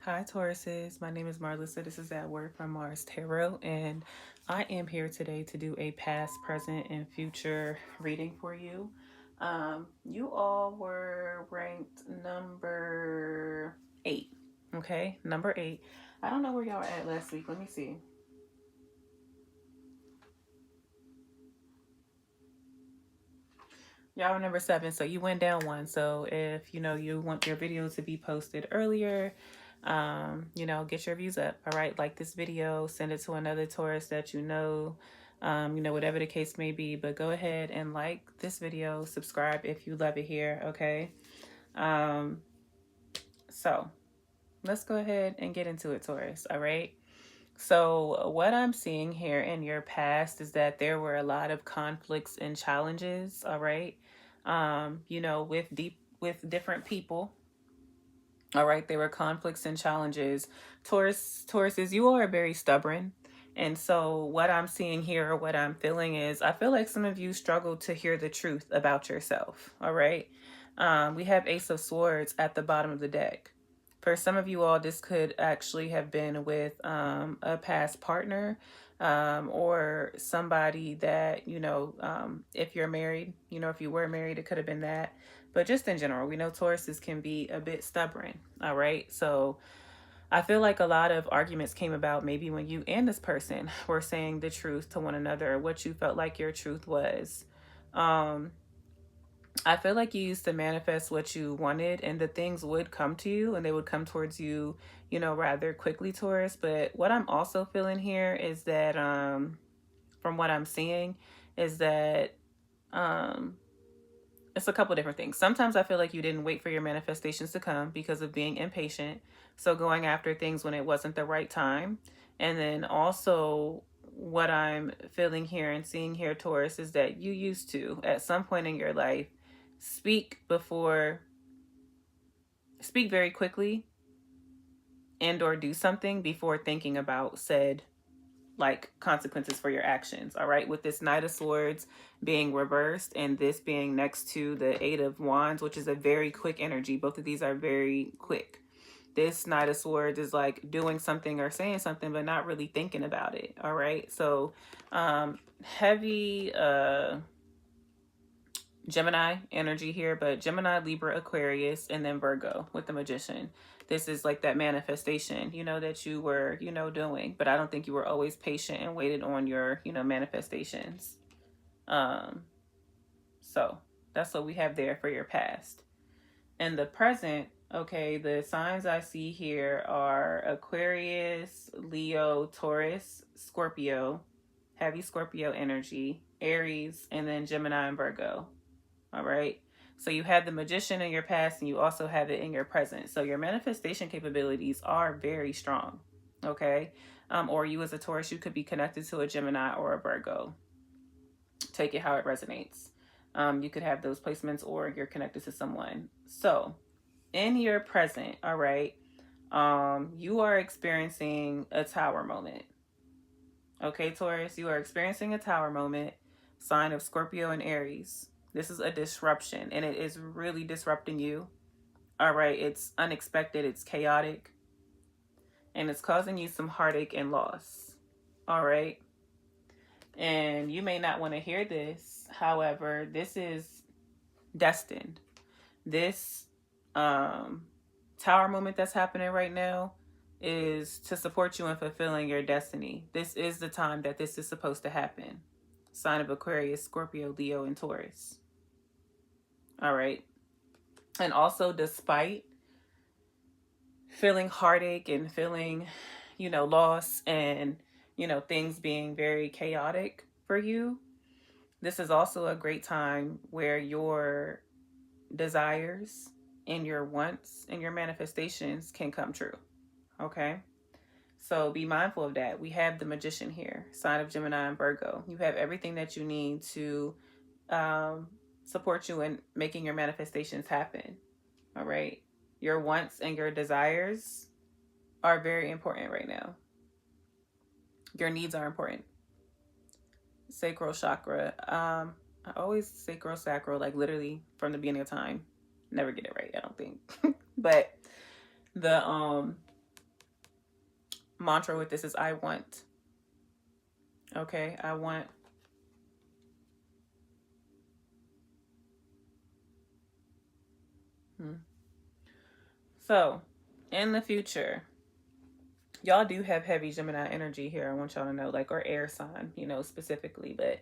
Hi, Tauruses. My name is Marlissa. This is that word from Mars Tarot, and I am here today to do a past, present, and future reading for you. You all were ranked number 8. Okay, number 8. I don't know where y'all were at last week. Let me see. Y'all were number 7, so you went down one. So if you want your video to be posted earlier, get your views up. All right, like this video, send it to another Taurus that whatever the case may be. But go ahead and like this video, subscribe if you love it here. Okay. Um, so let's go ahead and get into it, Taurus. All right. So what I'm seeing here in your past is that there were a lot of conflicts and challenges. All right. With different people. All right, there were conflicts and challenges. Tauruses, you are very stubborn. And so what I'm seeing here, or what I'm feeling is, I feel like some of you struggle to hear the truth about yourself. All right. We have Ace of Swords at the bottom of the deck. For some of you all, this could actually have been with a past partner, or somebody that, if you're married, if you were married, it could have been that. But just in general, we know Tauruses can be a bit stubborn. All right. So I feel like a lot of arguments came about maybe when you and this person were saying the truth to one another, what you felt like your truth was. I feel like you used to manifest what you wanted, and the things would come to you and they would come towards you, rather quickly, Taurus. But what I'm also feeling here is that, from what I'm seeing, is that, it's a couple different things. Sometimes I feel like you didn't wait for your manifestations to come because of being impatient. So going after things when it wasn't the right time. And then also, what I'm feeling here and seeing here, Taurus, is that you used to, at some point in your life, speak very quickly and or do something before thinking about said consequences for your actions. All right, with this Knight of Swords being reversed and this being next to the Eight of Wands, which is a very quick energy. Both of these are very quick. This Knight of Swords is like doing something or saying something but not really thinking about it. All right, so heavy Gemini energy here, but Gemini, Libra, Aquarius, and then Virgo with the Magician. This is like that manifestation, that you were, doing, but I don't think you were always patient and waited on your, manifestations. So that's what we have there for your past. And the present, okay, the signs I see here are Aquarius, Leo, Taurus, Scorpio, heavy Scorpio energy, Aries, and then Gemini and Virgo. All right. So you have the Magician in your past and you also have it in your present. So your manifestation capabilities are very strong. Okay. Or you as a Taurus, you could be connected to a Gemini or a Virgo. Take it how it resonates. You could have those placements or you're connected to someone. So in your present, all right, you are experiencing a tower moment. Okay, Taurus, you are experiencing a tower moment, sign of Scorpio and Aries. This is a disruption, and it is really disrupting you. All right, it's unexpected, it's chaotic, and it's causing you some heartache and loss. All right. And you may not want to hear this. However, this is destined. This tower moment that's happening right now is to support you in fulfilling your destiny. This is the time that this is supposed to happen. Sign of Aquarius, Scorpio, Leo, and Taurus. All right. And also, despite feeling heartache and feeling, loss and, things being very chaotic for you, this is also a great time where your desires and your wants and your manifestations can come true. Okay. So be mindful of that. We have the Magician here, sign of Gemini and Virgo. You have everything that you need to support you in making your manifestations happen. All right. Your wants and your desires are very important right now. Your needs are important. Sacral chakra. I always sacral, sacral, like literally from the beginning of time. Never get it right, I don't think. But the mantra with this is I want. Okay, I want. So, in the future, y'all do have heavy Gemini energy here. I want y'all to know, like, or air sign, specifically, but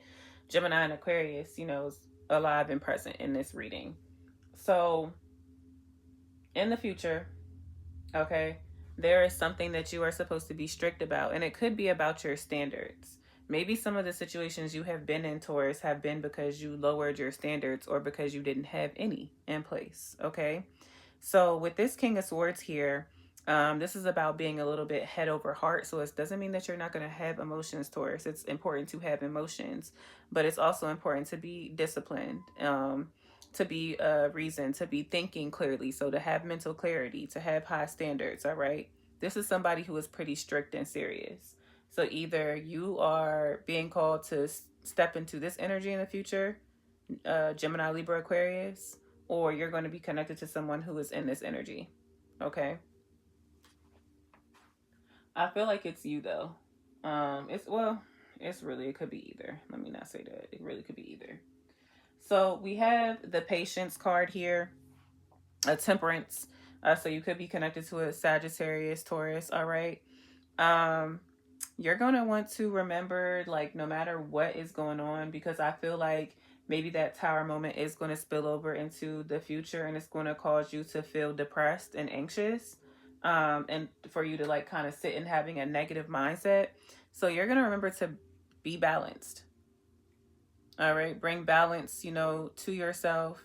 Gemini and Aquarius, is alive and present in this reading. So, in the future, okay, there is something that you are supposed to be strict about, and it could be about your standards. Maybe some of the situations you have been in, Taurus, have been because you lowered your standards or because you didn't have any in place, okay? So with this King of Swords here, this is about being a little bit head over heart. So it doesn't mean that you're not going to have emotions, Taurus. It's important to have emotions, but it's also important to be disciplined, to be reasoned, to be thinking clearly. So to have mental clarity, to have high standards, all right? This is somebody who is pretty strict and serious. So either you are being called to step into this energy in the future, Gemini, Libra, Aquarius, or you're going to be connected to someone who is in this energy. Okay. I feel like it's you though. It could be either. Let me not say that. It really could be either. So we have the Patience card here, a Temperance. So you could be connected to a Sagittarius, Taurus. All right. You're going to want to remember, like, no matter what is going on, because I feel like maybe that Tower moment is going to spill over into the future, and it's going to cause you to feel depressed and anxious, and for you to, like, kind of sit in having a negative mindset. So you're going to remember to be balanced. All right. Bring balance, to yourself,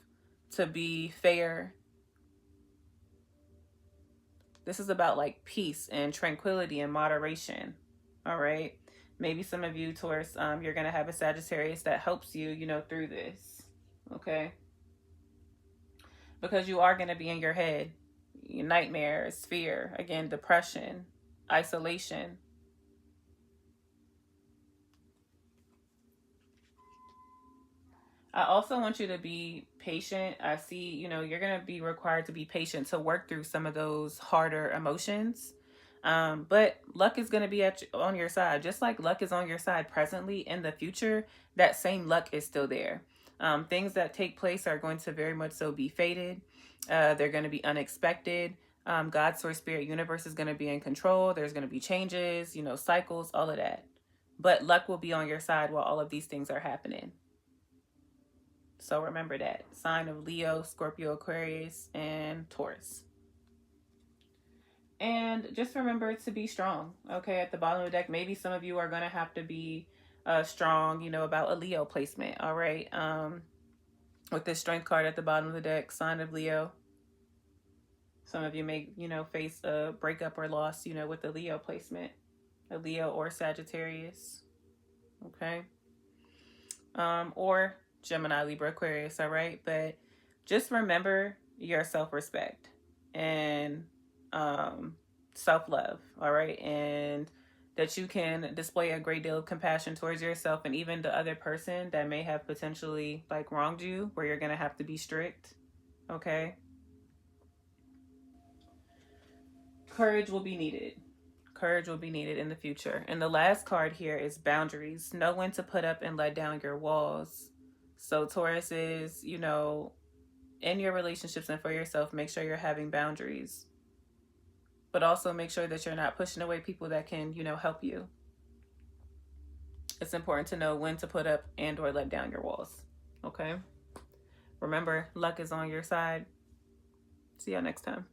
to be fair. This is about, like, peace and tranquility and moderation. All right. Maybe some of you, Taurus, you're going to have a Sagittarius that helps you, through this. Okay. Because you are going to be in your head. Nightmares, fear, again, depression, isolation. I also want you to be patient. I see, you're going to be required to be patient to work through some of those harder emotions. But luck is going to be on your side. Just like luck is on your side presently, in the future, that same luck is still there. Things that take place are going to very much so be fated. They're going to be unexpected. God, Source, Spirit, Universe is going to be in control. There's going to be changes, cycles, all of that. But luck will be on your side while all of these things are happening. So remember that. Sign of Leo, Scorpio, Aquarius, and Taurus. And just remember to be strong, okay? At the bottom of the deck, maybe some of you are going to have to be strong, about a Leo placement, all right? With this Strength card at the bottom of the deck, sign of Leo. Some of you may, face a breakup or loss, with the Leo placement. A Leo or Sagittarius, okay? Or Gemini, Libra, Aquarius, all right? But just remember your self-respect and self-love, all right? And that you can display a great deal of compassion towards yourself and even the other person that may have potentially, like, wronged you, where you're going to have to be strict, okay? Courage will be needed. Courage will be needed in the future. And the last card here is boundaries. Know when to put up and let down your walls. So Taurus is, in your relationships and for yourself, make sure you're having boundaries. But also make sure that you're not pushing away people that can, help you. It's important to know when to put up and or let down your walls. Okay? Remember, luck is on your side. See y'all next time.